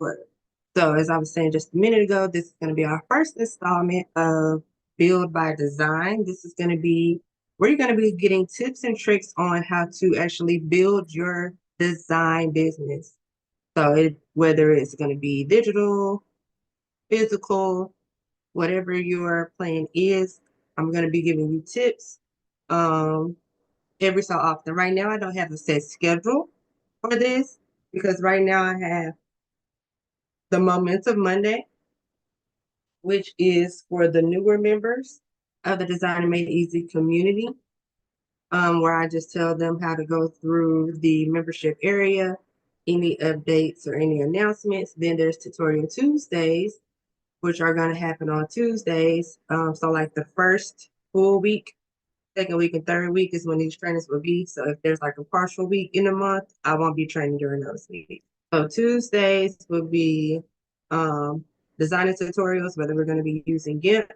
So as I was saying just a minute ago, this is going to be our first installment of Build by Design. This is going to be where you're going to be getting tips and tricks on how to actually build your design business. So whether it's going to be digital, physical, whatever your plan is, I'm going to be giving you tips um, every so often. Right now, I don't have a set schedule for this because right now I have the Momentum Monday, which is for the newer members of the Design and Made Easy community, where I just tell them how to go through the membership area, any updates or any announcements. Then there's Tutorial Tuesdays, which are going to happen on Tuesdays. So like the first full week, second week, and third week is when these trainings will be. So if there's like a partial week in a month, I won't be training during those weeks. So Tuesdays will be designing tutorials, whether we're going to be using GIMP,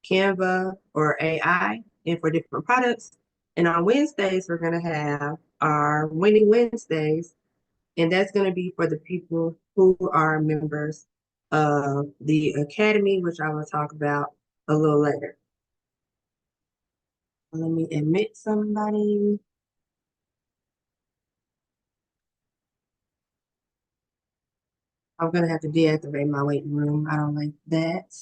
Canva, or AI, and for different products. And on Wednesdays, we're going to have our Winning Wednesdays, and that's going to be for the people who are members of the Academy, which I will talk about a little later. Let me admit somebody. I'm going to have to deactivate my waiting room. I don't like that.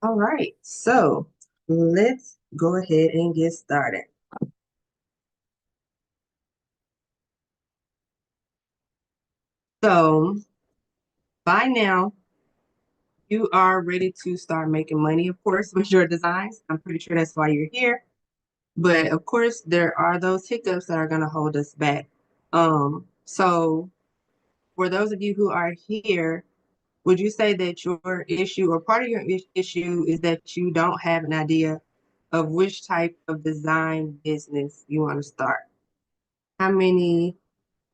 All right, so let's go ahead and get started. So by now, you are ready to start making money, of course, with your designs. I'm pretty sure that's why you're here. But of course, there are those hiccups that are going to hold us back. So for those of you who are here, would you say that your issue or part of your issue is that you don't have an idea of which type of design business you want to start? How many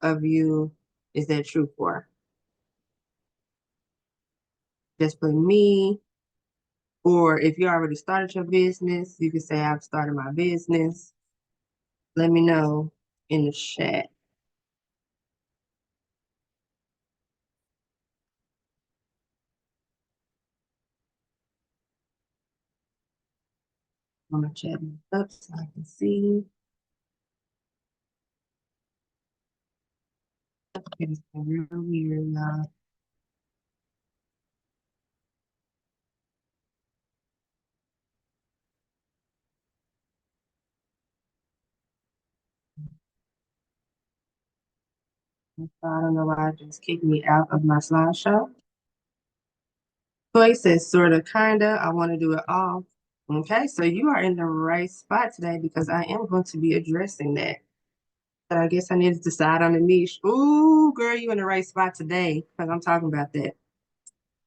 of you is that true for? Just for me, or if you already started your business, you can say I've started my business. Let me know in the chat. I'm gonna chat up so I can see. It's been real weird, y'all. I don't know why it just kicked me out of my slideshow. Toy says sorta, kinda. I want to do it all. Okay, so you are in the right spot today because I am going to be addressing that. But I guess I need to decide on a niche. Ooh, girl, you in the right spot today because I'm talking about that.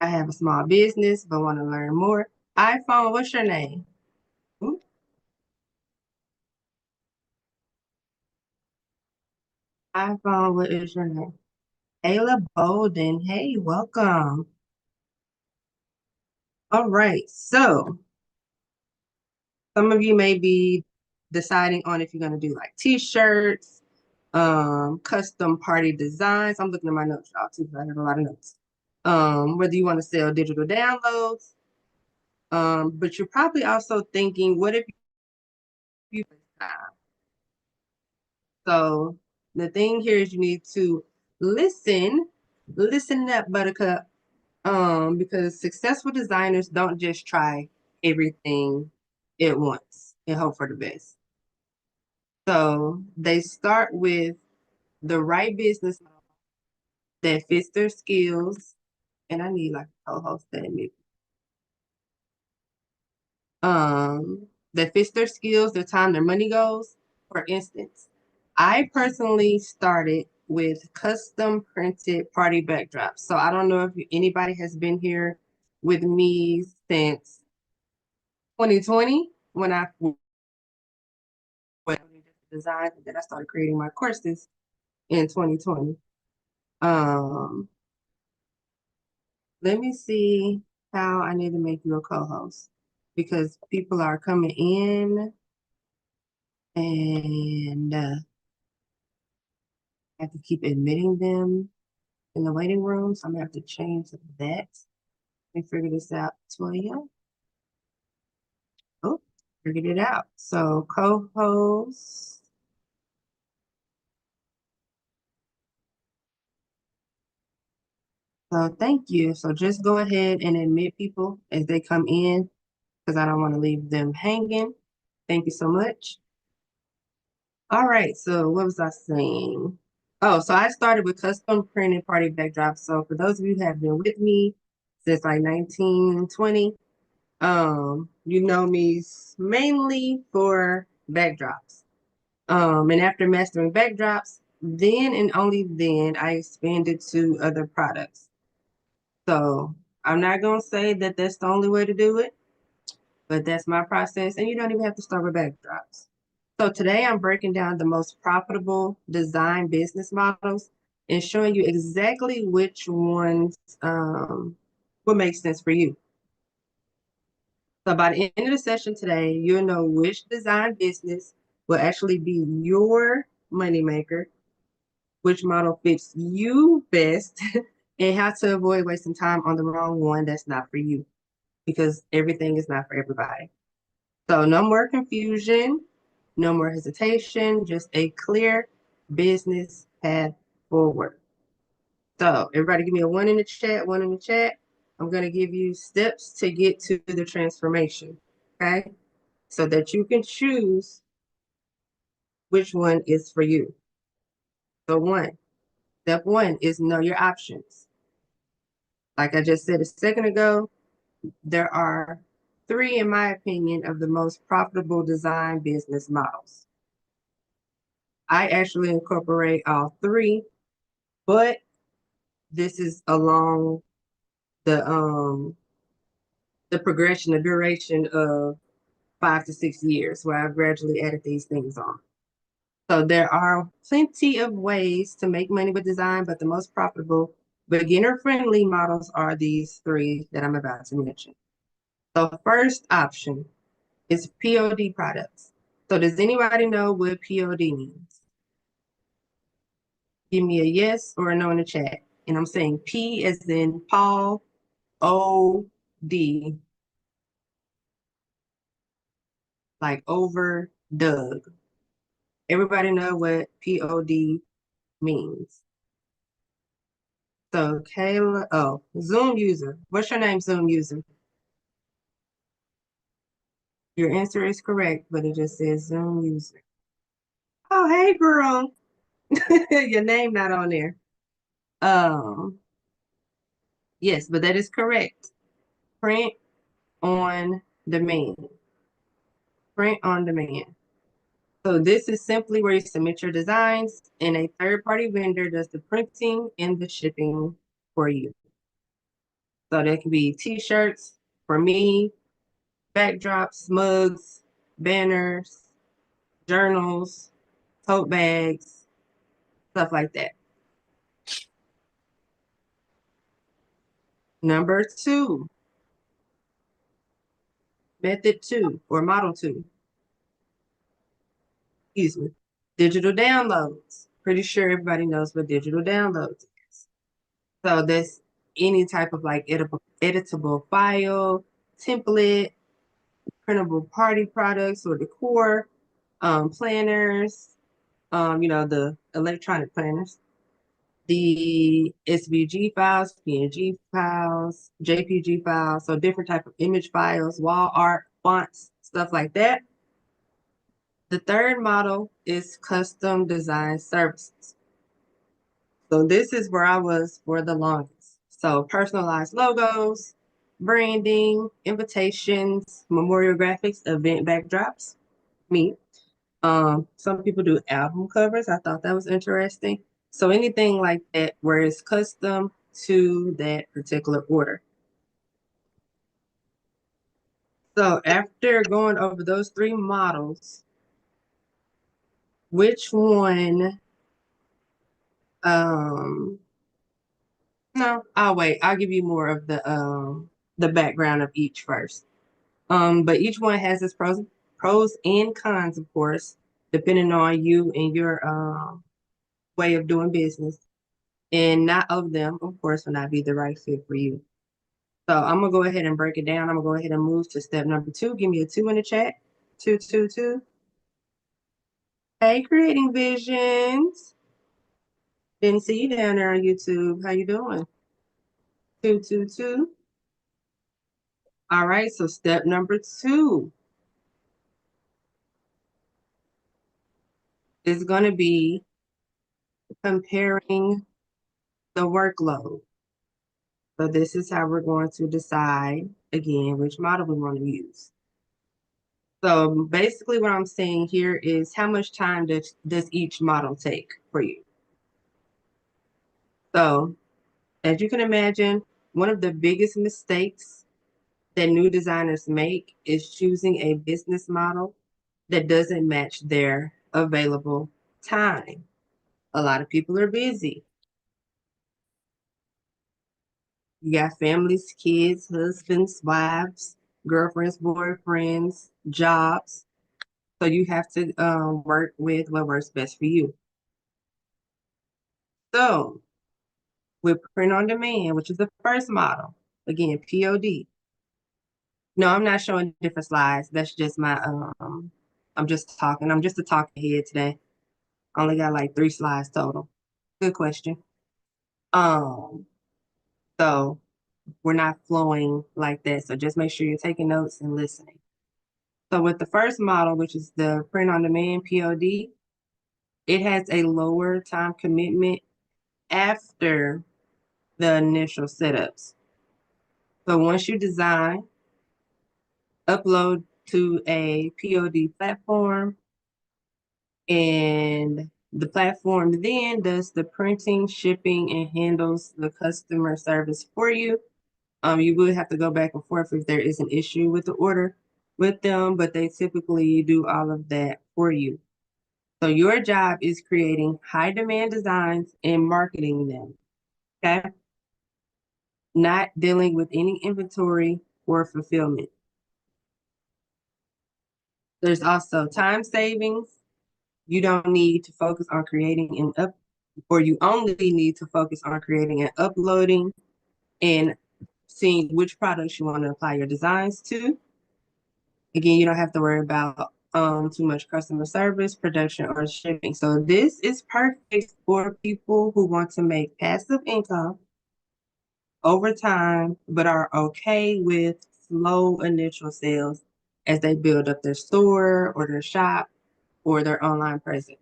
I have a small business, but want to learn more. iPhone, what's your name? Ooh, iPhone, what is your name? Ayla Bolden. Hey, welcome. All right, so some of you may be deciding on if you're going to do like t-shirts, custom party designs. I'm looking at my notes, y'all, too, because I have a lot of notes. Whether you want to sell digital downloads, but you're probably also thinking, what if you so the thing here is you need to listen up, Buttercup, because successful designers don't just try everything at once and hope for the best. So they start with the right business model that fits their skills, and I need like a co-host that maybe that fits their skills, their time, their money goals. For instance, I personally started with custom printed party backdrops. So I don't know if anybody has been here with me since 2020 when I designed and then I started creating my courses in 2020. Um, Let me see how I need to make you a co-host because people are coming in and I have to keep admitting them. in the waiting room, so I'm gonna have to change that. Let me figure this out, Toya. Oh, figured it out. So co-host. So thank you. So just go ahead and admit people as they come in because I don't want to leave them hanging. Thank you so much. All right, so what was I saying? Oh, so I started with custom printed party backdrops. So for those of you who have been with me since like 1920, you know me mainly for backdrops. And after mastering backdrops, then and only then I expanded to other products. So I'm not gonna say that that's the only way to do it, but that's my process, and you don't even have to start with backdrops. So today I'm breaking down the most profitable design business models and showing you exactly which ones will make sense for you. So by the end of the session today, you'll know which design business will actually be your moneymaker, which model fits you best, and how to avoid wasting time on the wrong one that's not for you, because everything is not for everybody. So no more confusion, no more hesitation, just a clear business path forward. So everybody give me a one in the chat, one in the chat. I'm going to give you steps to get to the transformation, okay? So that you can choose which one is for you. So step one is know your options. Like I just said a second ago, there are three, in my opinion, of the most profitable design business models. I actually incorporate all three, but this is along the progression, the duration of 5 to 6 years where I've gradually added these things on. So there are plenty of ways to make money with design, but the most profitable beginner-friendly models are these three that I'm about to mention. So first option is POD products. So does anybody know what POD means? Give me a yes or a no in the chat. And I'm saying P as in Paul, O, D, like over Doug. Everybody know what POD means. So Kayla, oh, Zoom user. What's your name, Zoom user? Your answer is correct, but it just says Zoom user. Oh, hey, girl. Your name not on there. Um, yes, but that is correct. Print on demand. Print on demand. So this is simply where you submit your designs and a third-party vendor does the printing and the shipping for you. So that can be t-shirts for me, backdrops, mugs, banners, journals, tote bags, stuff like that. Number two, method two or model two, excuse me, digital downloads. Pretty sure everybody knows what digital downloads is. So that's any type of like editable file, template, printable party products or decor, planners, the electronic planners, the SVG files, PNG files, JPG files, so different type of image files, wall art, fonts, stuff like that. The third model is custom design services. So this is where I was for the longest. So personalized logos, branding, invitations, memorial graphics, event backdrops, me. Some people do album covers. I thought that was interesting. So anything like that where it's custom to that particular order. So after going over those three models, which one, no, I'll wait. I'll give you more of the background of each first. But each one has its pros and cons, of course, depending on you and your way of doing business. and not of them, of course, will not be the right fit for you. So I'm gonna go ahead and break it down. I'm gonna go ahead and move to step number 2. Give me a 2 in the chat. 222. Hey, creating visions. Didn't see you down there on YouTube. How you doing? 222. All right, so step number 2 is going to be comparing the workload. So this is how we're going to decide, again, which model we want to use. So basically what I'm saying here is how much time does each model take for you? So as you can imagine, one of the biggest mistakes that new designers make is choosing a business model that doesn't match their available time. A lot of people are busy. You got families, kids, husbands, wives, girlfriends, boyfriends, jobs. So you have to work with what works best for you. So with print on demand, which is the first model, again, POD. No, I'm not showing different slides. That's just my I'm just talking. I'm just a talking head today. I only got like 3 slides total. Good question. Um, so we're not flowing like that. So just make sure you're taking notes and listening. So with the first model, which is the print on demand POD, it has a lower time commitment after the initial setups. So once you design, upload to a POD platform, and the platform then does the printing, shipping, and handles the customer service for you. You will have to go back and forth if there is an issue with the order with them, but they typically do all of that for you. So your job is creating high demand designs and marketing them, okay? Not dealing with any inventory or fulfillment. There's also time savings. You don't need to focus on creating and or you only need to focus on creating and uploading and seeing which products you want to apply your designs to. Again, you don't have to worry about too much customer service, production, or shipping. So this is perfect for people who want to make passive income over time, but are okay with slow initial sales as they build up their store or their shop or their online presence.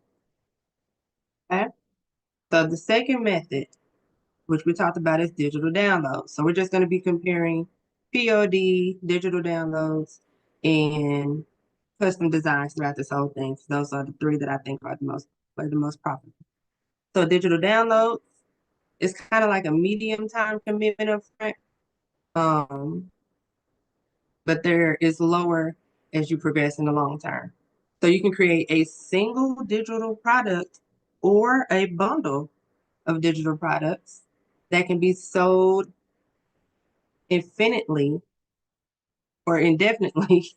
Okay. So the second method, which we talked about, is digital downloads. So we're just going to be comparing POD, digital downloads, and custom designs throughout this whole thing. So those are the 3 that I think are the most profitable. So digital downloads is kind of like a medium time commitment up front, but there is lower as you progress in the long term. So you can create a single digital product or a bundle of digital products that can be sold infinitely or indefinitely.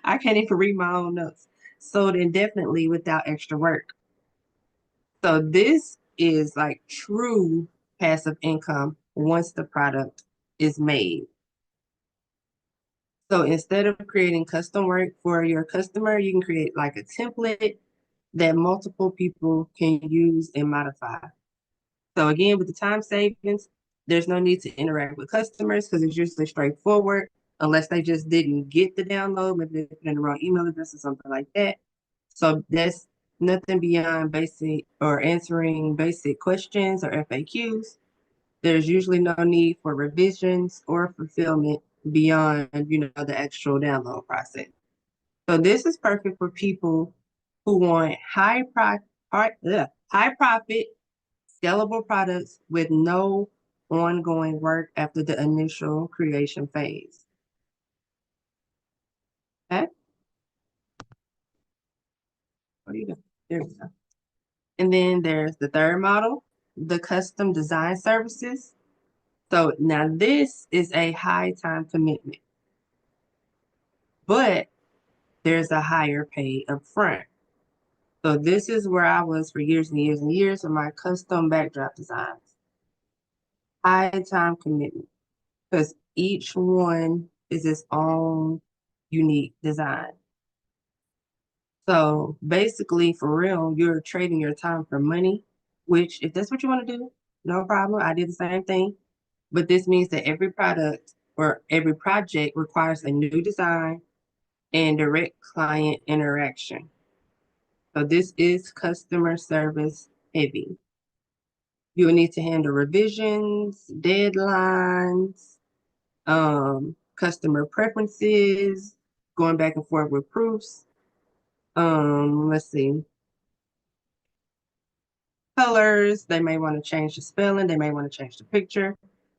I can't even read my own notes. Sold indefinitely without extra work. So this is like true passive income once the product is made. So instead of creating custom work for your customer, you can create like a template that multiple people can use and modify. So again, with the time savings, there's no need to interact with customers because it's usually straightforward, unless they just didn't get the download, maybe they put in the wrong email address or something like that. So that's nothing beyond basic or answering basic questions or FAQs. There's usually no need for revisions or fulfillment beyond, the actual download process. So this is perfect for people who want high profit, scalable products with no ongoing work after the initial creation phase. Okay? What are you doing? There we go. And then there's the third model, the custom design services. So now this is a high time commitment, but there's a higher pay up front. So this is where I was for years and years and years with my custom backdrop designs. High time commitment because each one is its own unique design. So basically, for real, you're trading your time for money, which if that's what you want to do, no problem. I did the same thing. But this means that every product or every project requires a new design and direct client interaction. So this is customer service heavy. You will need to handle revisions, deadlines, customer preferences, going back and forth with proofs. Let's see, colors. They may want to change the spelling. They may want to change the picture.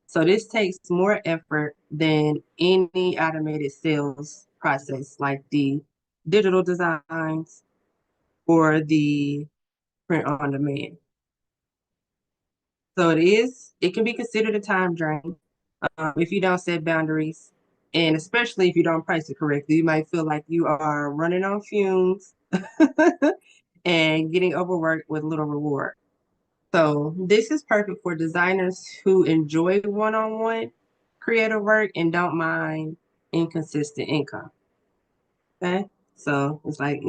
So this takes more effort than any automated sales process, like the digital designs or the print on demand. So it can be considered a time drain if you don't set boundaries, and especially if you don't price it correctly. You might feel like you are running on fumes and getting overworked with little reward. So this is perfect for designers who enjoy one-on-one creative work and don't mind inconsistent income. Okay. So it's like,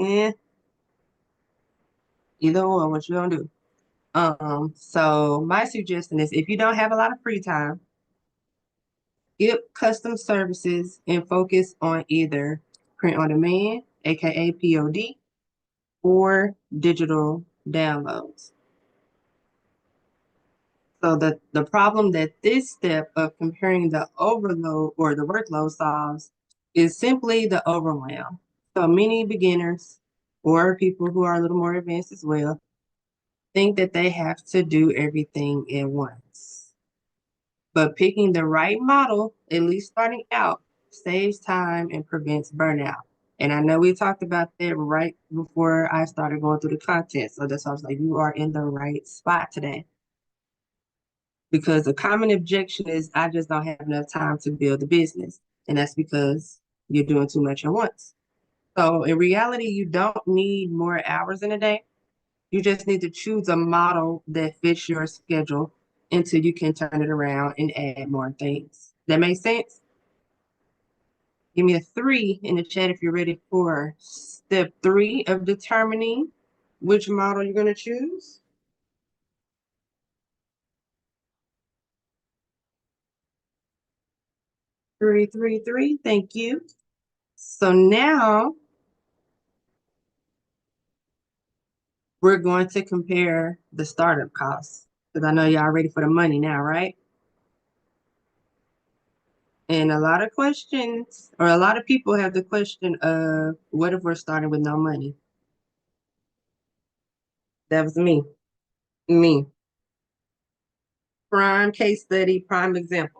either or, what you gonna do? So my suggestion is if you don't have a lot of free time, skip custom services and focus on either print on demand, aka POD, or digital downloads. So the problem that this step of comparing the overload or the workload solves is simply the overwhelm. So many beginners or people who are a little more advanced as well think that they have to do everything at once. But picking the right model, at least starting out, saves time and prevents burnout. And I know we talked about that right before I started going through the content. So that's why I was like, you are in the right spot today. Because a common objection is, I just don't have enough time to build a business. And that's because you're doing too much at once. So in reality, you don't need more hours in a day. You just need to choose a model that fits your schedule until you can turn it around and add more things. That makes sense? Give me a 3 in the chat if you're ready for step 3 of determining which model you're going to choose. 333, thank you. So now we're going to compare the startup costs because I know y'all ready for the money now, right? And a lot of questions, or a lot of people have the question of, what if we're starting with no money? That was me. Me. Prime case study, prime example.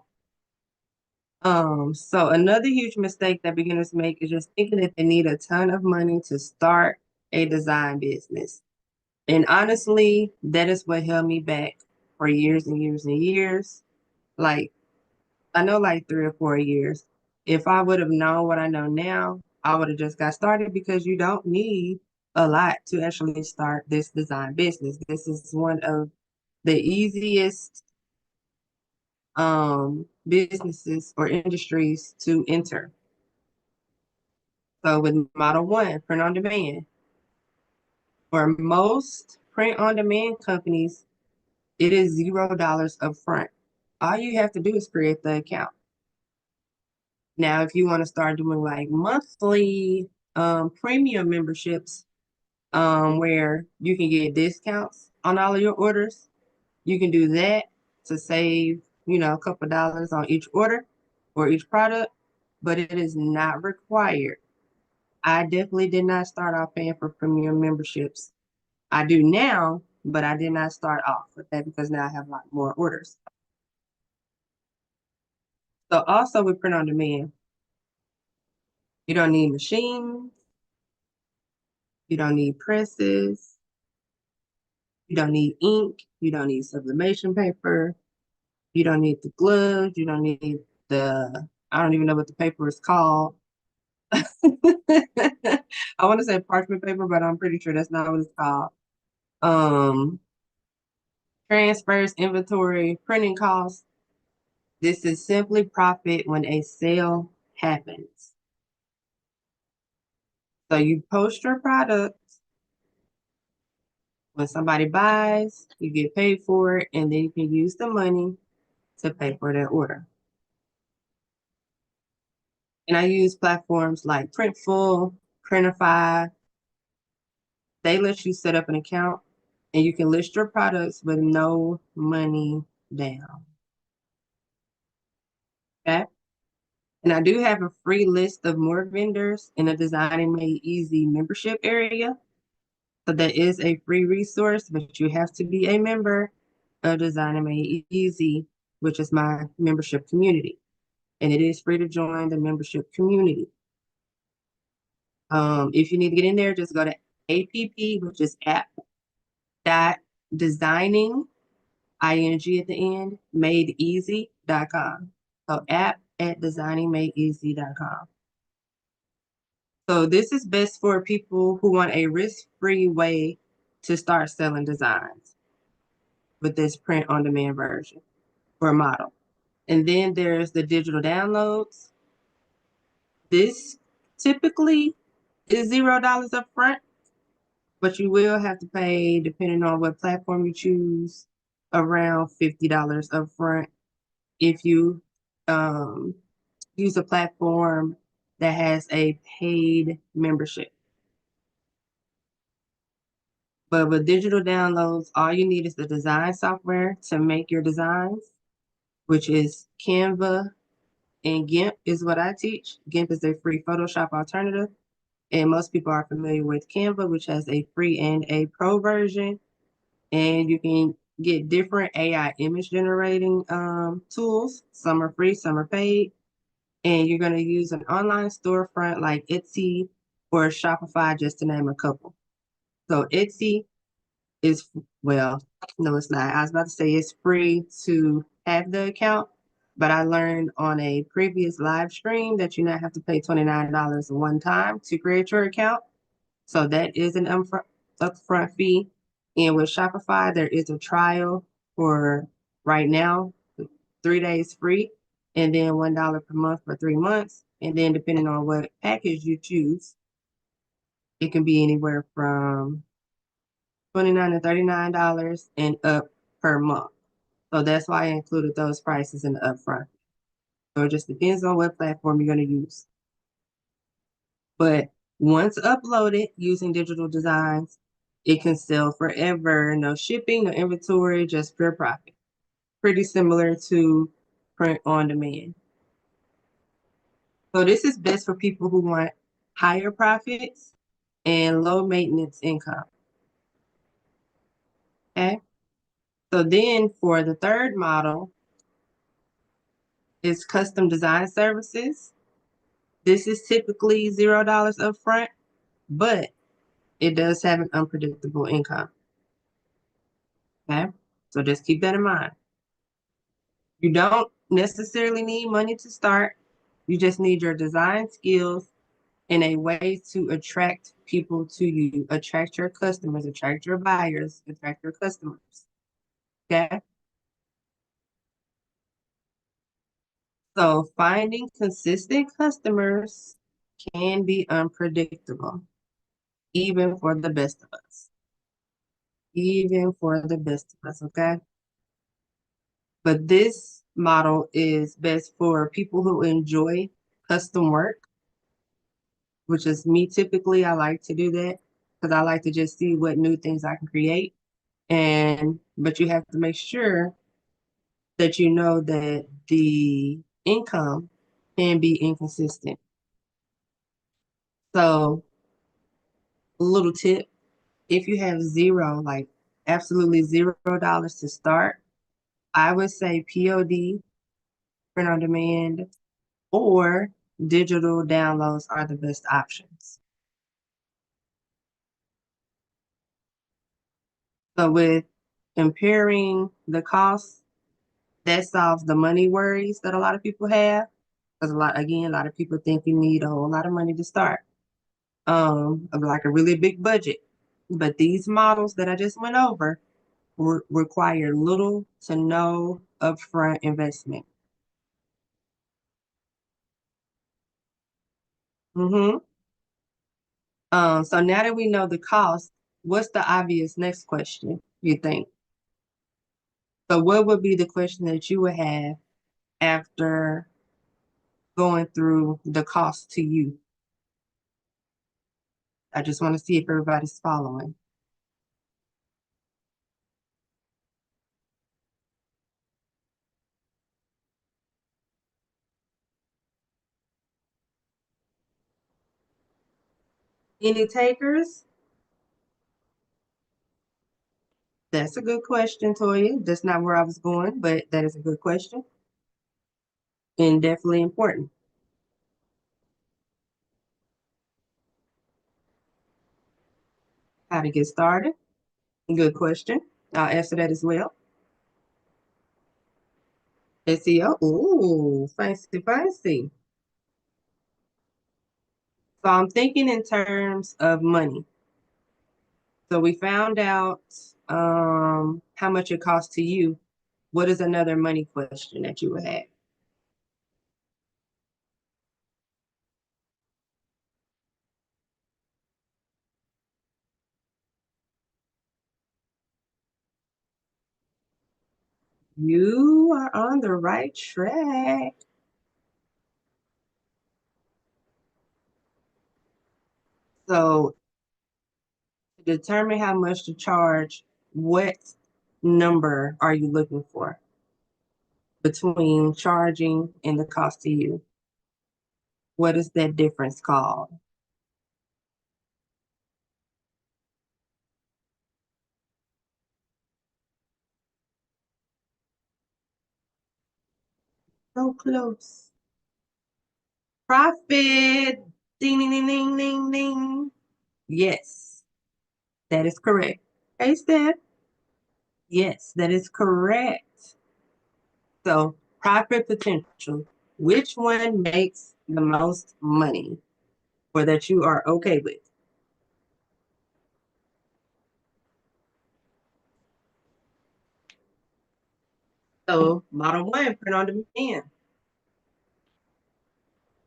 So another huge mistake that beginners make is just thinking that they need a ton of money to start a design business. And honestly, that is what held me back for years and years and years. Like, I know like 3 or 4 years. If I would have known what I know now, I would have just got started because you don't need a lot to actually start this design business. This is one of the easiest businesses or industries to enter. So with Model 1, print on demand, for most print on demand companies, it is $0 upfront. All you have to do is create the account. Now, if you want to start doing like monthly premium memberships, where you can get discounts on all of your orders, you can do that to save, a couple dollars on each order or each product, but it is not required. I definitely did not start off paying for premium memberships. I do now, but I did not start off with that because now I have a lot more orders. So also with print on demand, you don't need machines, you don't need presses, you don't need ink, you don't need sublimation paper, you don't need the gloves, you don't need I don't even know what the paper is called. I want to say parchment paper, but I'm pretty sure that's not what it's called. Um, Transfers, inventory, printing costs. This is simply profit when a sale happens. So you post your product. When somebody buys, you get paid for it, and then you can use the money to pay for their order. And I use platforms like Printful, Printify. They let you set up an account and you can list your products with no money down. Okay. And I do have a free list of more vendors in the Designing Made Easy membership area. So that is a free resource, but you have to be a member of Designing Made Easy, which is my membership community. And it is free to join the membership community. If you need to get in there, just go to app, which is app.designing, ing at the end, madeeasy.com. So app@designingmadeeasy.com. So this is best for people who want a risk-free way to start selling designs with this print on demand version or model. And then there's the digital downloads. This typically is $0 up front, but you will have to pay, depending on what platform you choose, around $50 up front if you um, use a platform that has a paid membership. But with digital downloads, all you need is the design software to make your designs, which is Canva and GIMP is what I teach. GIMP is a free Photoshop alternative. And most people are familiar with Canva, which has a free and a pro version. And you can get different AI image generating tools. Some are free, some are paid. And you're going to use an online storefront like Etsy or Shopify, just to name a couple. So Etsy is, well, no, it's not. I was about to say it's free to have the account, but I learned on a previous live stream that you not have to pay $29 one time to create your account. So that is an upfront fee. And with Shopify, there is a trial for right now, 3 days free, and then $1 per month for 3 months. And then depending on what package you choose, it can be anywhere from $29 to $39 and up per month. So that's why I included those prices in the upfront. So it just depends on what platform you're going to use. But once uploaded using digital designs, it can sell forever. No shipping, no inventory, just pure profit. Pretty similar to print on demand. So this is best for people who want higher profits and low maintenance income. Okay. So then for the third model is custom design services. This is typically $0 upfront, but it does have an unpredictable income. Okay. So just keep that in mind. You don't necessarily need money to start. You just need your design skills and a way to attract people to you, attract your customers, attract your buyers, attract your customers. Okay. So finding consistent customers can be unpredictable, even for the best of us. Even for the best of us, okay? But this model is best for people who enjoy custom work, which is me typically. I like to do that because I like to just see what new things I can create. But you have to make sure that you know that the income can be inconsistent. So, a little tip, if you have zero, like absolutely $0 to start, I would say POD, print on demand, or digital downloads are the best options. So with comparing the costs, that solves the money worries that a lot of people have. Because a lot of people think you need a whole lot of money to start. Of like a really big budget. But these models that I just went over require little to no upfront investment. Mm-hmm. So now that we know the cost, what's the obvious next question, you think? So what would be the question that you would have after going through the cost to you? I just want to see if everybody's following. Any takers? That's a good question, Toya. That's not where I was going, but that is a good question and definitely important. How to get started? Good question. I'll answer that as well. SEO. Ooh, fancy, fancy. So I'm thinking in terms of money. So we found out how much it costs to you. What is another money question that you would have? You are on the right track. So to determine how much to charge, what number are you looking for between charging and the cost to you? What is that difference called? So close. Profit. Ding, ding, ding, ding, ding, ding. Yes, that is correct. Hey, Steph. Yes, that is correct. So, profit potential. Which one makes the most money or that you are okay with? So, model one, print on demand.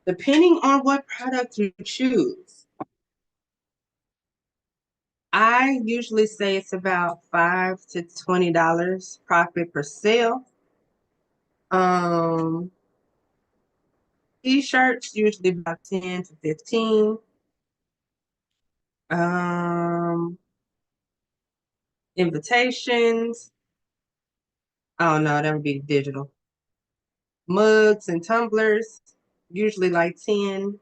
Depending on what product you choose, I usually say it's about $5 to $20 profit per sale. Um, T-shirts usually about 10 to 15. Um, Invitations. Oh no, that would be digital. Mugs and tumblers, usually like 10.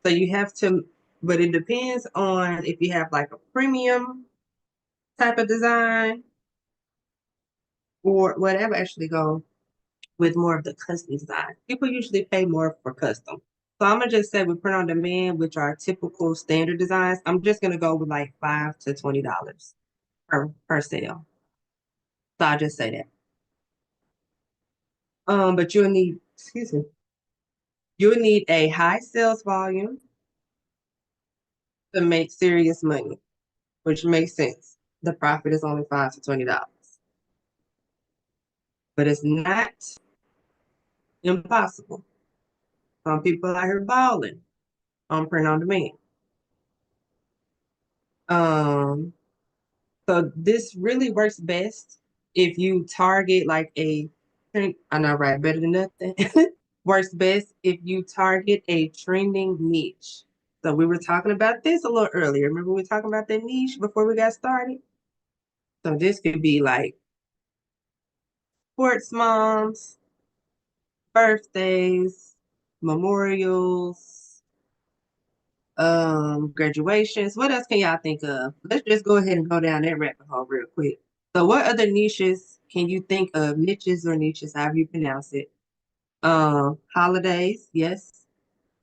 So you have to, but it depends on if you have like a premium type of design or whatever actually go with more of the custom design. People usually pay more for custom. So I'm gonna just say we print on demand, which are typical standard designs. I'm just gonna go with like $5 to $20 per sale. So I'll just say that. But you'll need, excuse me, you'll need a high sales volume to make serious money, which makes sense. The profit is only $5 to $20, but it's not impossible. Some people out here balling on print on demand. Um, so this really works best if you target like a I know, right? Better than nothing. Works best if you target a trending niche. So we were talking about this a little earlier. Remember we were talking about that niche before we got started? So this could be like sports moms, birthdays, memorials, graduations. What else can y'all think of? Let's just go ahead and go down that rabbit hole real quick. So what other niches can you think of? Niches or niches, however you pronounce it. Holidays, yes.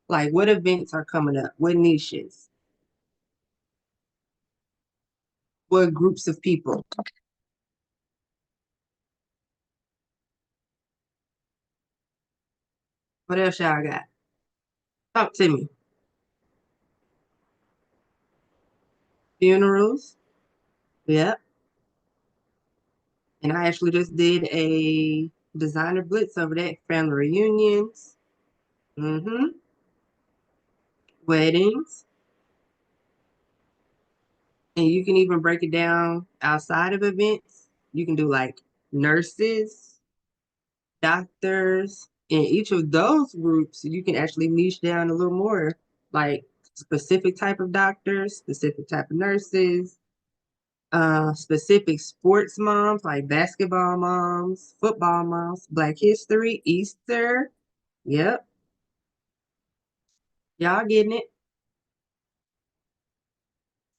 Like what events are coming up? What niches? What groups of people? What else y'all got? Talk to me. Funerals. Yep. And I actually just did a designer blitz over that. Family reunions. Mm-hmm. Weddings. And you can even break it down outside of events. You can do like nurses, doctors. In each of those groups, you can actually niche down a little more, like specific type of doctors, specific type of nurses, specific sports moms, like basketball moms, football moms, Black History, Easter. Yep, y'all getting it.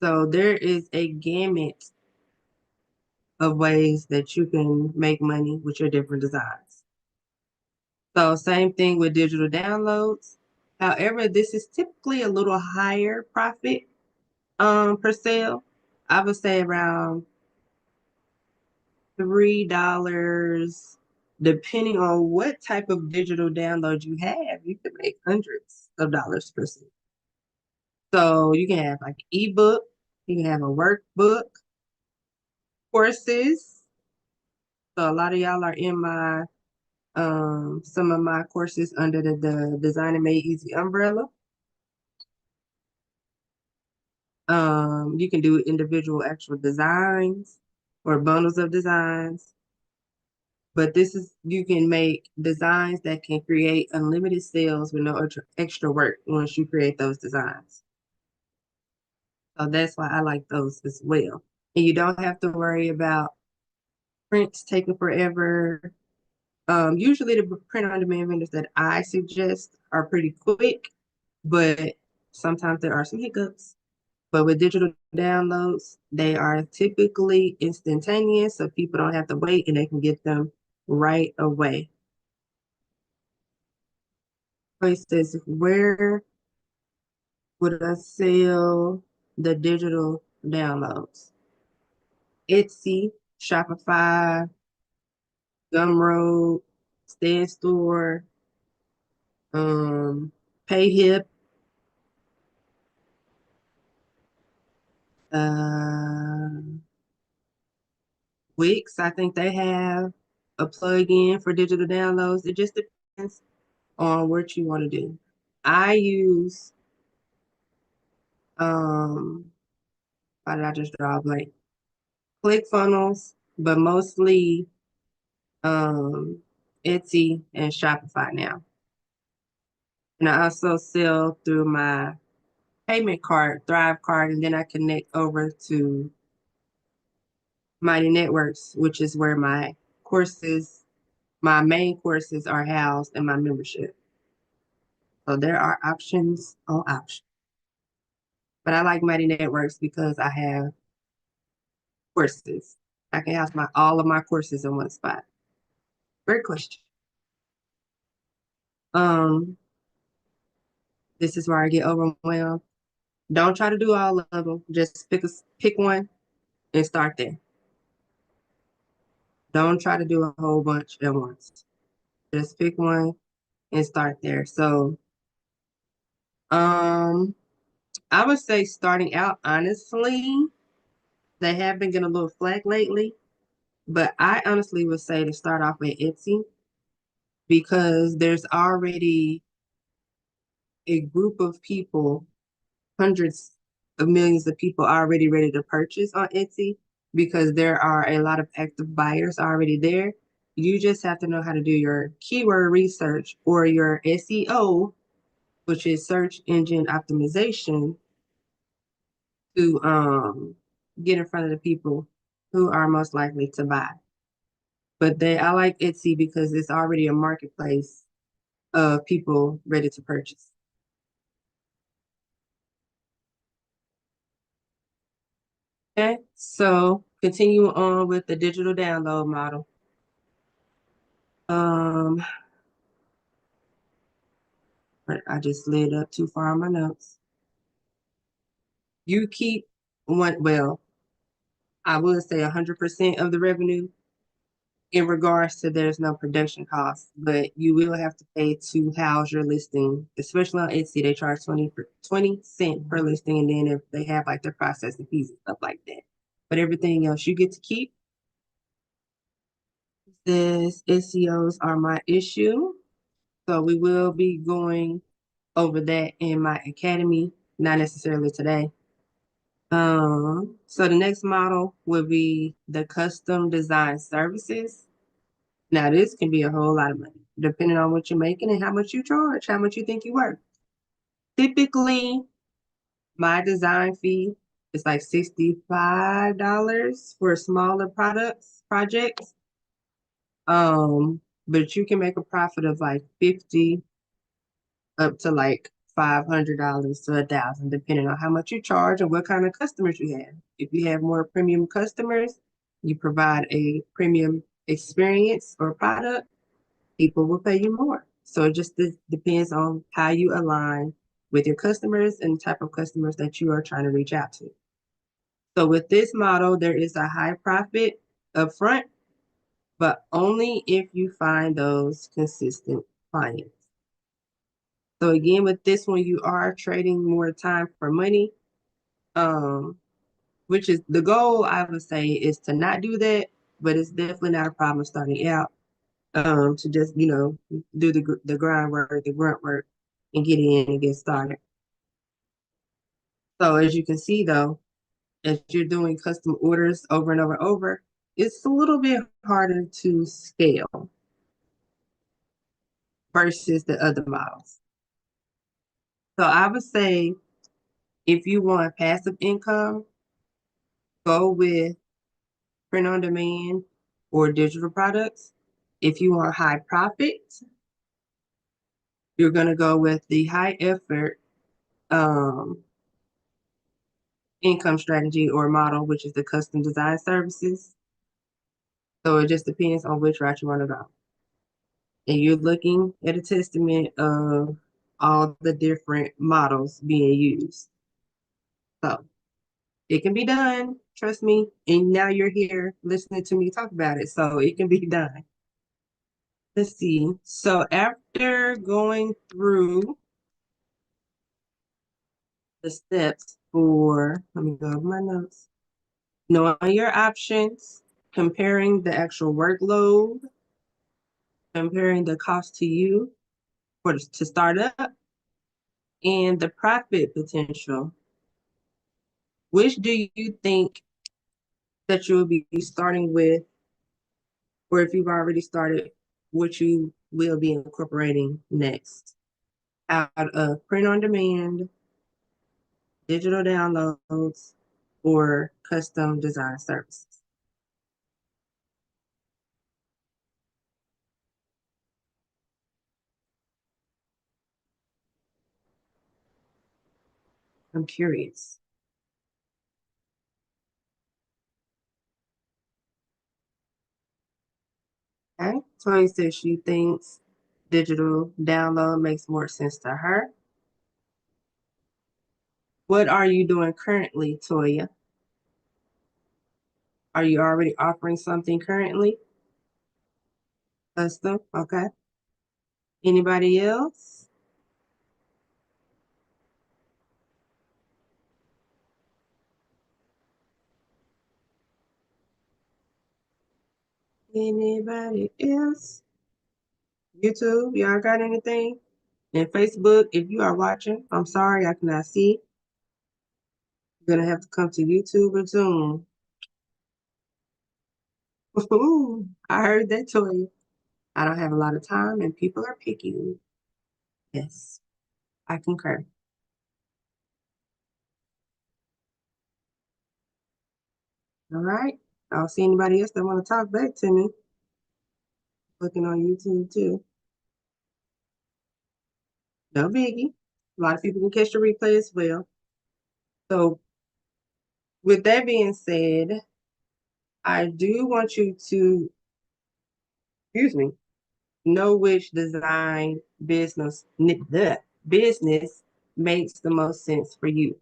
So there is a gamut of ways that you can make money with your different designs. So same thing with digital downloads. However, this is typically a little higher profit per sale. I would say around $3, depending on what type of digital download you have. You can make hundreds of dollars per sale. So you can have like ebook, you can have a workbook, courses. So a lot of y'all are in my some of my courses under the Design and Made Easy umbrella. You can do individual actual designs or bundles of designs. But this is, you can make designs that can create unlimited sales with no extra work once you create those designs. So that's why I like those as well. And you don't have to worry about prints taking forever. Usually the print on demand vendors that I suggest are pretty quick, but sometimes there are some hiccups. But with digital downloads, they are typically instantaneous, so people don't have to wait and they can get them right away. It says, where would I sell the digital downloads? Etsy, Shopify, Gumroad, Stand Store, PayHip, uh, Wix. I think they have a plug-in for digital downloads. It just depends on what you want to do. I use why did I just draw a blank? ClickFunnels, but mostly um Etsy and Shopify now. And I also sell through my payment card, Thrive card, and then I connect over to Mighty Networks, which is where my courses, my main courses are housed in my membership. So there are options on options. But I like Mighty Networks because I have courses. I can house my all of my courses in one spot. Great question. Um, this is where I get overwhelmed. Don't try to do all of them. Just pick one and start there. Don't try to do a whole bunch at once. Just pick one and start there. So, um, I would say starting out, honestly, they have been getting a little flack lately, but I honestly would say to start off with Etsy because there's already a group of people, hundreds of millions of people already ready to purchase on Etsy because there are a lot of active buyers already there. You just have to know how to do your keyword research or your SEO, which is search engine optimization, to get in front of the people who are most likely to buy. But I like Etsy because it's already a marketplace of people ready to purchase. Okay, so continue on with the digital download model. Um, but I just slid up too far on my notes. You keep one, well, I would say 100% of the revenue, in regards to there's no production costs, but you will have to pay to house your listing, especially on Etsy. They charge 20 cents per listing, and then if they have like their processing fees and stuff like that. But everything else you get to keep. This SEOs are my issue. So we will be going over that in my academy, not necessarily today. So the next model will be the custom design services. Now this can be a whole lot of money, depending on what you're making and how much you charge, how much you think you worth. Typically, my design fee is like $65 for smaller projects. But you can make a profit of like 50 up to like $500 to 1,000, depending on how much you charge and what kind of customers you have. If you have more premium customers, you provide a premium experience or product, people will pay you more. So it just depends on how you align with your customers and the type of customers that you are trying to reach out to. So with this model, there is a high profit upfront, but only if you find those consistent clients. So again, with this one, you are trading more time for money, which is the goal, I would say, is to not do that, but it's definitely not a problem starting out. To just, do the grind work, the grunt work, and get in and get started. So as you can see, though, as you're doing custom orders over and over and over, it's a little bit harder to scale versus the other models. So I would say if you want passive income, go with print on demand or digital products. If you want high profit, you're going to go with the high effort income strategy or model, which is the custom design services. So it just depends on which route you want to go. And you're looking at a testament of all the different models being used. So it can be done, trust me. And now you're here listening to me talk about it. So it can be done. Let's see. So after going through the steps for, let me go over my notes. Knowing your options, comparing the actual workload, comparing the cost to you to start up, and the profit potential. Which do you think that you will be starting with, or if you've already started, what you will be incorporating next out of print on demand, digital downloads, or custom design services? I'm curious. Okay, Toya says she thinks digital download makes more sense to her. What are you doing currently, Toya? Are you already offering something currently? Custom, okay. Anybody else? Anybody else? YouTube, y'all got anything? And Facebook, if you are watching, I'm sorry I cannot see. You're gonna have to come to YouTube or Zoom. Ooh, I heard that, Toya. I don't have a lot of time and people are picky. Yes, I concur. All right. I don't see anybody else that want to talk back to me. Looking on YouTube too. No biggie. A lot of people can catch the replay as well. So with that being said, I do want you to, excuse me, know which design business makes the most sense for you.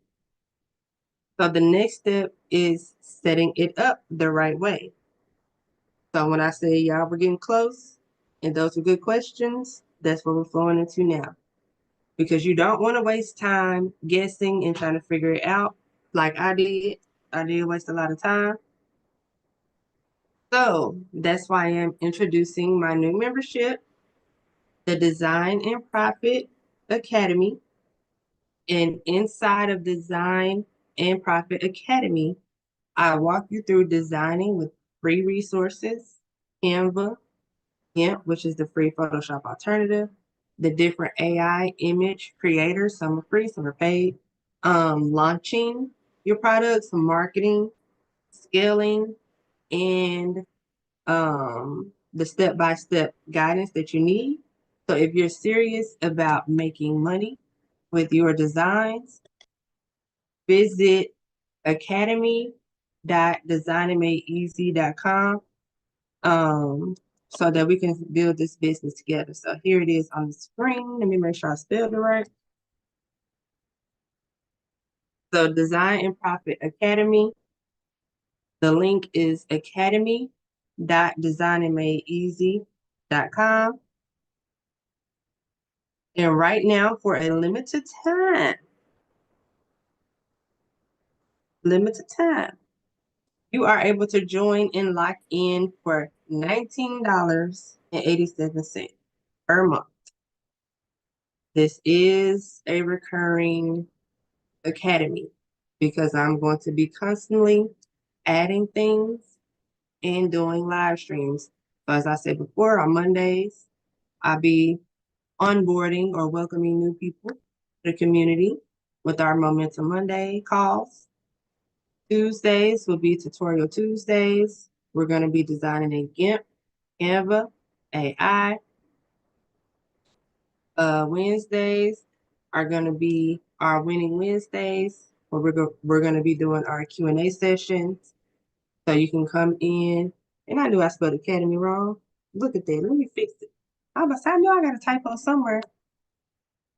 So the next step is setting it up the right way. So when I say y'all we're getting close and those are good questions, that's what we're flowing into now. Because you don't want to waste time guessing and trying to figure it out like I did. I did waste a lot of time. So that's why I'm introducing my new membership, the Design and Profit Academy. And inside of Design and Profit Academy, I walk you through designing with free resources, Canva, GIMP, which is the free Photoshop alternative, the different AI image creators, some are free, some are paid, launching your products, marketing, scaling, and the step-by-step guidance that you need. So if you're serious about making money with your designs, visit academy.designandmadeeasy.com so that we can build this business together. So here it is on the screen. Let me make sure I spelled it right. So Design and Profit Academy. The link is academy.designandmadeeasy.com. And right now, for a limited time, you are able to join and lock in for $19.87 per month. This is a recurring academy because I'm going to be constantly adding things and doing live streams. So as I said before, on Mondays, I'll be onboarding or welcoming new people to the community with our Momentum Monday calls. Tuesdays will be Tutorial Tuesdays. We're going to be designing in GIMP, Canva, AI. Wednesdays are going to be our Winning Wednesdays, where we're going to be doing our Q&A sessions. So you can come in. And I knew I spelled Academy wrong. Look at that. Let me fix it. I know I got a typo somewhere.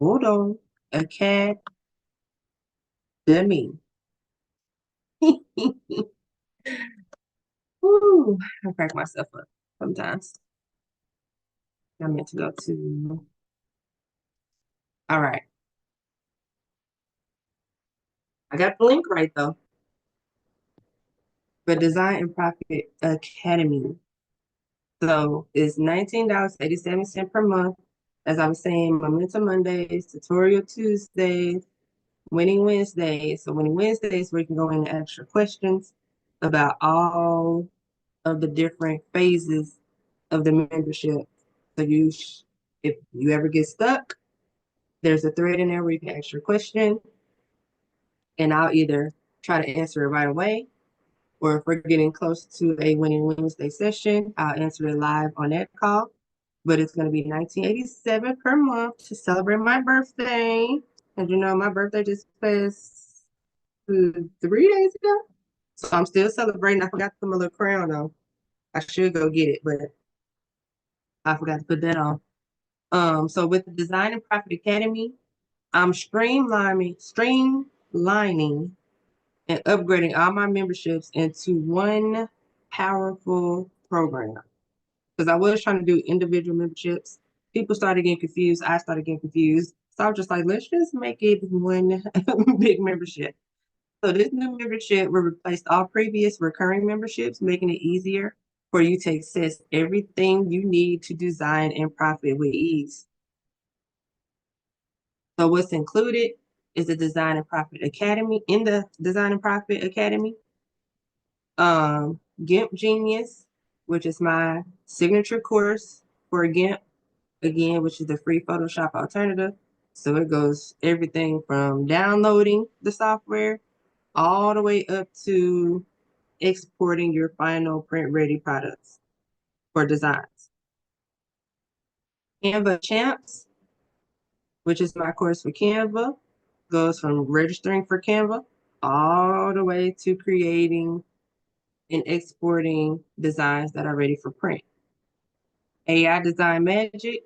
Hold on. Academy. Woo, I crack myself up sometimes. I meant to go to, all right. I got the link right though. But Design and Profit Academy. So it's $19.87 per month. As I was saying, Momentum Mondays, Tutorial Tuesdays, Winning Wednesdays. So Winning Wednesdays, we can go into extra questions about all of the different phases of the membership. So if you ever get stuck, there's a thread in there where you can ask your question, and I'll either try to answer it right away, or if we're getting close to a Winning Wednesday session, I'll answer it live on that call. But it's going to be $19.87 per month to celebrate my birthday. And you know, my birthday just passed 3 days ago. So I'm still celebrating. I forgot to put my little crown on. I should go get it, but I forgot to put that on. So with the Design and Profit Academy, I'm streamlining and upgrading all my memberships into one powerful program. Because I was trying to do individual memberships. People started getting confused. I started getting confused. So I was just like, let's just make it one big membership. So this new membership will replace all previous recurring memberships, making it easier for you to access everything you need to design and profit with ease. So what's included is the Design and Profit Academy. In the Design and Profit Academy, GIMP Genius, which is my signature course for GIMP, again, which is the free Photoshop alternative. So it goes everything from downloading the software all the way up to exporting your final print ready products for designs. Canva Champs, which is my course for Canva, goes from registering for Canva all the way to creating and exporting designs that are ready for print. AI Design Magic,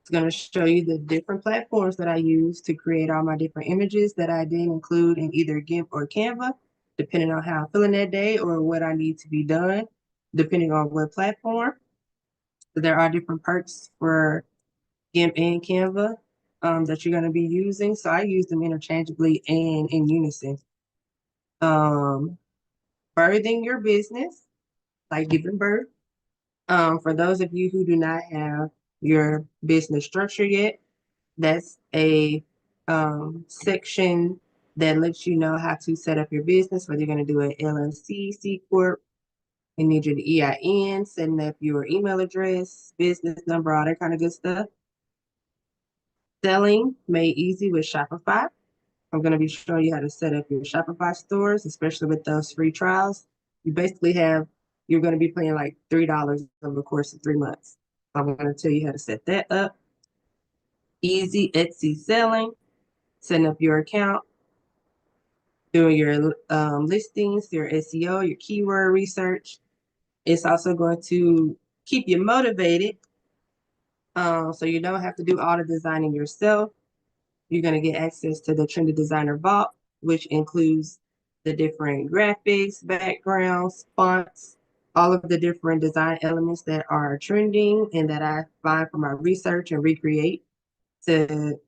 it's going to show you the different platforms that I use to create all my different images that I did include in either GIMP or Canva, depending on how I'm feeling that day or what I need to be done. depending on what platform. There are different perks for GIMP and Canva that you're going to be using. So I use them interchangeably and in unison. Um, Birthing your business, like giving birth. For those of you who do not have your business structure yet, that's a section that lets you know how to set up your business, whether you're going to do an LLC, C Corp, you need your EIN, setting up your email address, business number, all that kind of good stuff. Selling made easy with Shopify. I'm going to be showing you how to set up your Shopify stores, especially with those free trials. You basically have, you're going to be paying like $3 over the course of 3 months. So I'm going to tell you how to set that up. Easy Etsy selling, setting up your account, doing your listings, your SEO, your keyword research. It's also going to keep you motivated, so you don't have to do all the designing yourself. You're going to get access to the Trendy Designer Vault, which includes the different graphics, backgrounds, fonts, all of the different design elements that are trending and that I find from my research and recreate to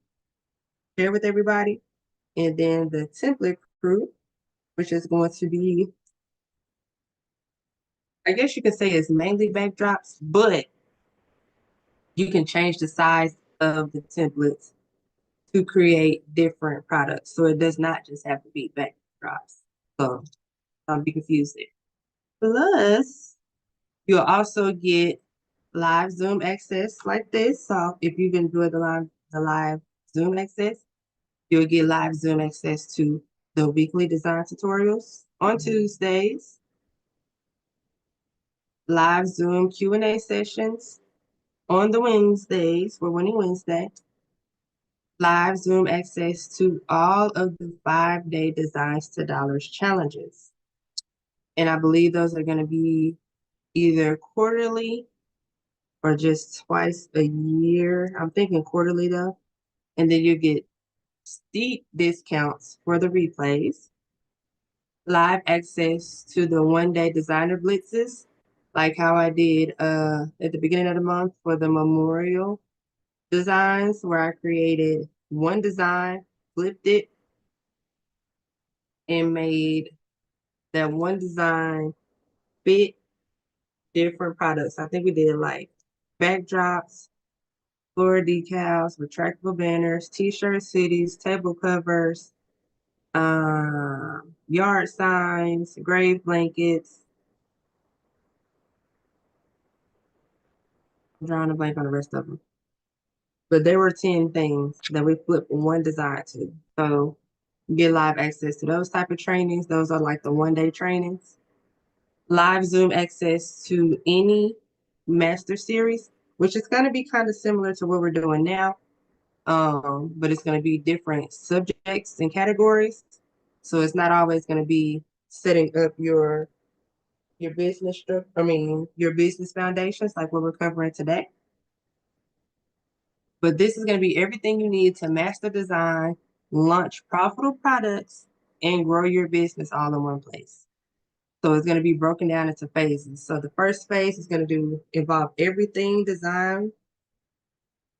share with everybody. And then the template crew, which is going to be, I guess you could say it's mainly backdrops, but you can change the size of the templates to create different products. So it does not just have to be backdrops. So don't be confused there. Plus, you'll also get live Zoom access like this. So if you've enjoyed the live Zoom access, you'll get live Zoom access to the weekly design tutorials on Tuesdays, live Zoom Q&A sessions on the Wednesdays for Winning Wednesday, live Zoom access to all of the 5-day Designs to Dollars challenges. And I believe those are going to be either quarterly or just twice a year. I'm thinking quarterly though. And then you get steep discounts for the replays, live access to the 1-day designer blitzes, like how I did at the beginning of the month for the memorial designs, where I created one design, flipped it, and made that one design fit different products. I think we did like backdrops, floor decals, retractable banners, t-shirts, hoodies, table covers, yard signs, grave blankets. I'm drawing a blank on the rest of them. But there were 10 things that we flipped one design to. So you get live access to those type of trainings. Those are like the 1-day trainings. Live Zoom access to any master series, which is going to be kind of similar to what we're doing now. But it's going to be different subjects and categories. So it's not always going to be setting up your business your business foundations like what we're covering today. But this is going to be everything you need to master design, launch profitable products, and grow your business all in one place. So it's going to be broken down into phases. So the first phase is going to involve everything design.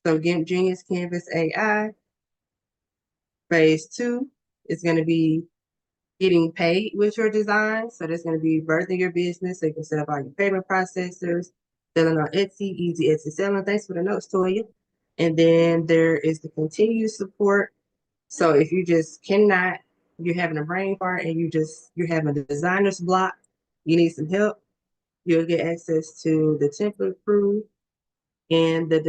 So GIMP Genius, Canvas, AI. Phase 2 is going to be getting paid with your design. So that's going to be birthing your business. So you can set up all your payment processors, selling on Etsy, easy Etsy selling. Thanks for the notes, Toya. And then there is the continued support. So if you just cannot, you're having a brain fart and you're having a designer's block, you need some help, you'll get access to the template crew and the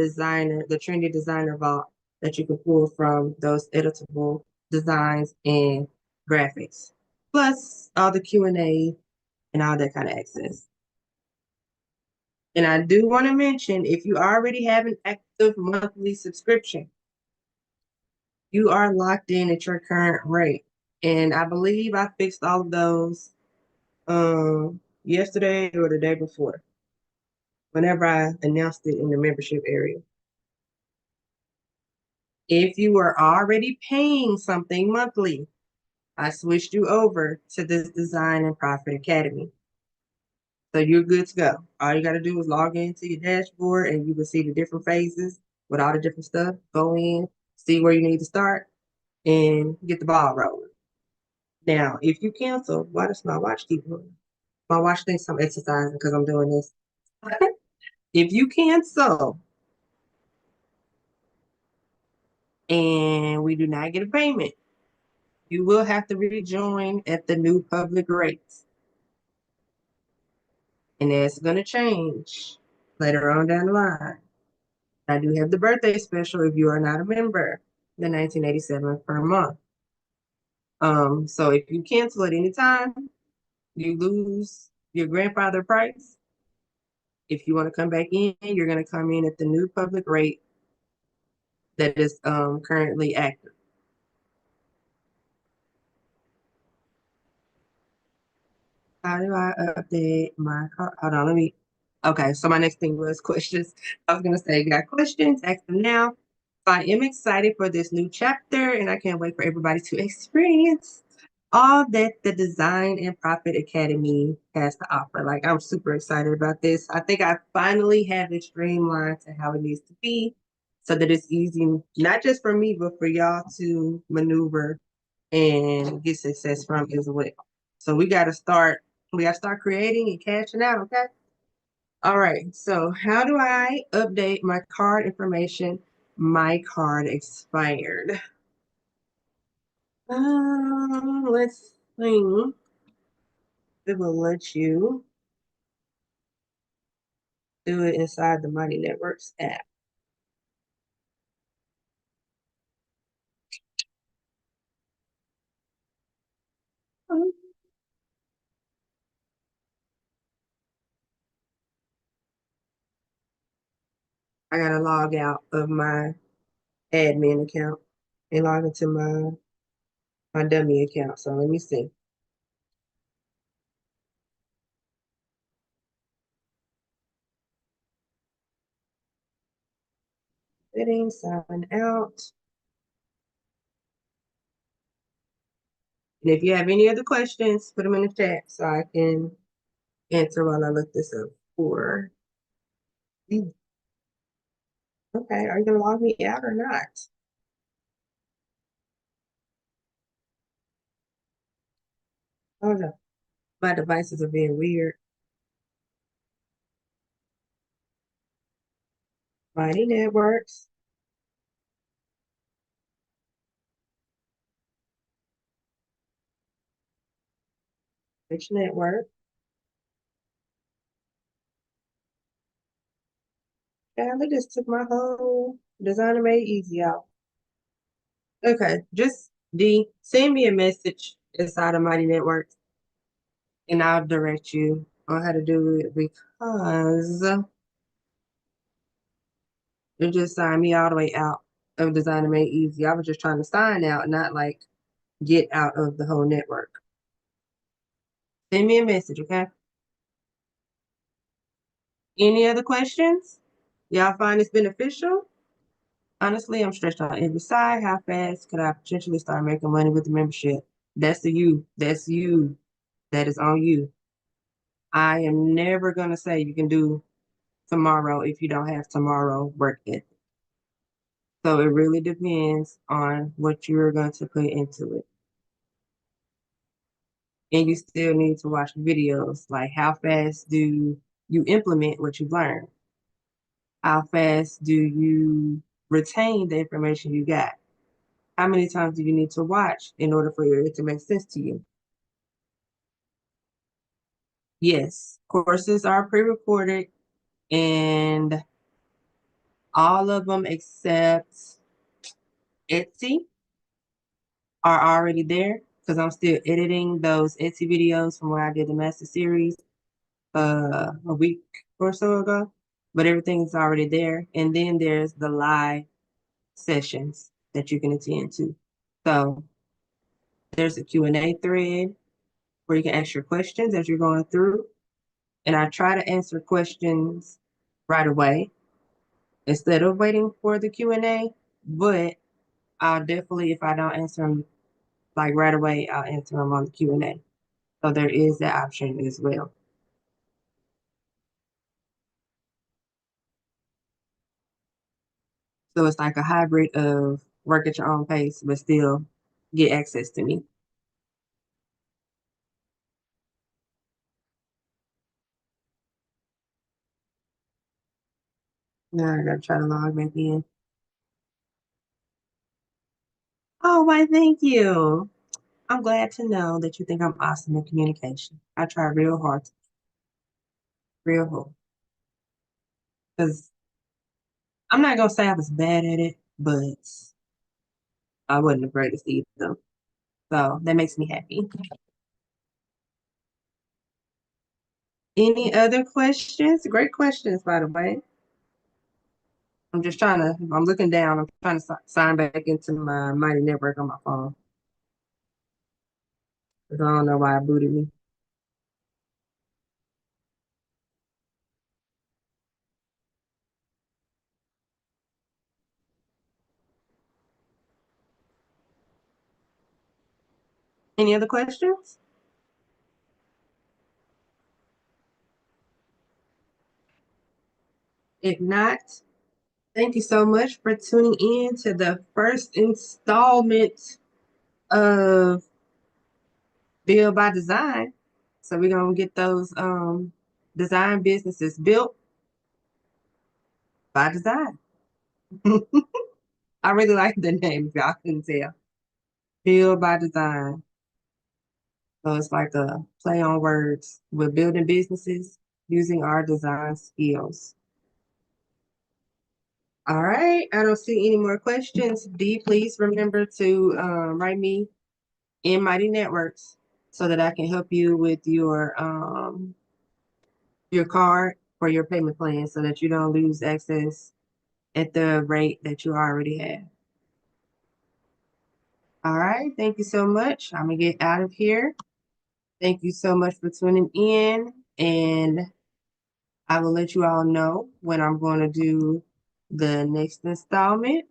trendy designer vault that you can pull from those editable designs and graphics, plus all the Q&A and all that kind of access. And I do want to mention, if you already have an active monthly subscription, you are locked in at your current rate. And I believe I fixed all of those yesterday or the day before, whenever I announced it in the membership area. If you were already paying something monthly, I switched you over to this Design and Profit Academy. So you're good to go. All you got to do is log into your dashboard and you can see the different phases with all the different stuff. Go in, see where you need to start, and get the ball rolling. Now, if you cancel, why does my watch keep moving? My watch thinks I'm exercising because I'm doing this. If you cancel and we do not get a payment, you will have to rejoin at the new public rates. And that's going to change later on down the line. I do have the birthday special if you are not a member, the 1987 per month. So if you cancel at any time, you lose your grandfather price. If you want to come back in, you're going to come in at the new public rate that is currently active. How do I update my car? Hold on, let me. Okay, so my next thing was questions. I was gonna say, got questions? Ask them now. So I am excited for this new chapter, and I can't wait for everybody to experience all that the Design and Profit Academy has to offer. Like, I'm super excited about this. I think I finally have it streamlined to how it needs to be, so that it's easy, not just for me, but for y'all to maneuver and get success from as well. So we gotta start creating and cashing out, okay? All right, so how do I update my card information? My card expired. Let's see. It will let you do it inside the Mighty Networks app. I gotta log out of my admin account and log into my dummy account. So let me see. Settings, sign out. And if you have any other questions, put them in the chat so I can answer while I look this up for you. Okay, are you gonna log me out or not? Oh no, my devices are being weird. Mighty Networks, which network? Yeah, they just took my whole designer made easy out. Okay, just send me a message inside of Mighty Networks and I'll direct you on how to do it because it just signed me all the way out of designer made easy. I was just trying to sign out, not like get out of the whole network. Send me a message, okay? Any other questions? Y'all find this beneficial? Honestly, I'm stretched on every side. How fast could I potentially start making money with the membership? That's the you. That's you. That is on you. I am never gonna say you can do tomorrow if you don't have tomorrow work ethic. So it really depends on what you're going to put into it. And you still need to watch videos. Like, how fast do you implement what you've learned? How fast do you retain the information you got? How many times do you need to watch in order for it to make sense to you? Yes, courses are pre-recorded and all of them except Etsy are already there because I'm still editing those Etsy videos from where I did the master series a week or so ago. But everything's already there. And then there's the live sessions that you can attend to. So there's a Q&A thread where you can ask your questions as you're going through. And I try to answer questions right away instead of waiting for the Q&A. But I'll definitely, if I don't answer them like right away, I'll answer them on the Q&A. So there is that option as well. So it's like a hybrid of work at your own pace, but still get access to me. Now I gotta try to log back in. Oh, why, thank you. I'm glad to know that you think I'm awesome in communication. I try real hard, real hard. Because I'm not gonna say I was bad at it, but I wasn't the greatest either. So that makes me happy. Any other questions? Great questions, by the way. I'm looking down. I'm trying to sign back into my Mighty Network on my phone. Because I don't know why it booted me. Any other questions? If not, thank you so much for tuning in to the first installment of Build by Design. So we're gonna get those design businesses built by design. I really like the name, if y'all couldn't tell. Build by Design. So it's like a play on words. We're building businesses using our design skills. All right. I don't see any more questions. D, please remember to write me in Mighty Networks so that I can help you with your card for your payment plan so that you don't lose access at the rate that you already have. All right. Thank you so much. I'm gonna get out of here. Thank you so much for tuning in, and I will let you all know when I'm going to do the next installment.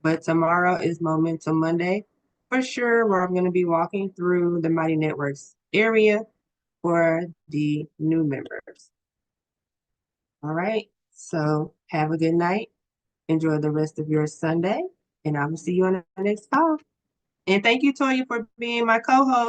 But tomorrow is Momentum Monday for sure, where I'm going to be walking through the Mighty Networks area for the new members. All right. So have a good night. Enjoy the rest of your Sunday, and I will see you on the next call. And thank you, Toya, for being my co host.